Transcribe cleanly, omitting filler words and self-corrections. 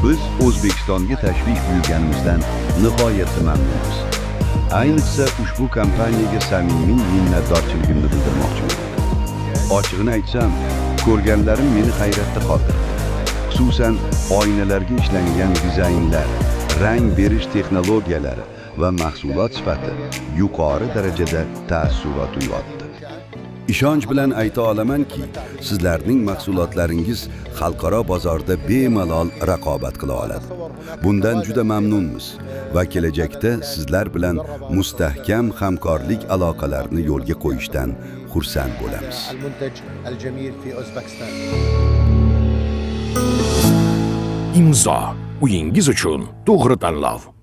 Biz O'zbekistonga tashrif buyurganimizdan nihoyatda mamnunmiz. Ayniqsa ushbu kompaniyaga samimiy minnatdorchiligimni bildirmoqchiman. Ochig'ini aytsam, ko'rganlarim meni hayratda qoldirdi. Xususan, oynalarga ishlangan dizaynlar, rang berish texnologiyalari va mahsulot sifati yuqori darajada taassurot uyg'otdi. Ishonch bilan ayta olamanki, sizlarning mahsulotlaringiz xalqaro bozorda bemalol raqobat qila oladi. Bundan juda mamnunmiz va kelajakda sizlar bilan mustahkam hamkorlik aloqalarini yo'lga qo'yishdan xursand bo'lamiz. Imzo, uyingiz uchun to'g'ri tanlov.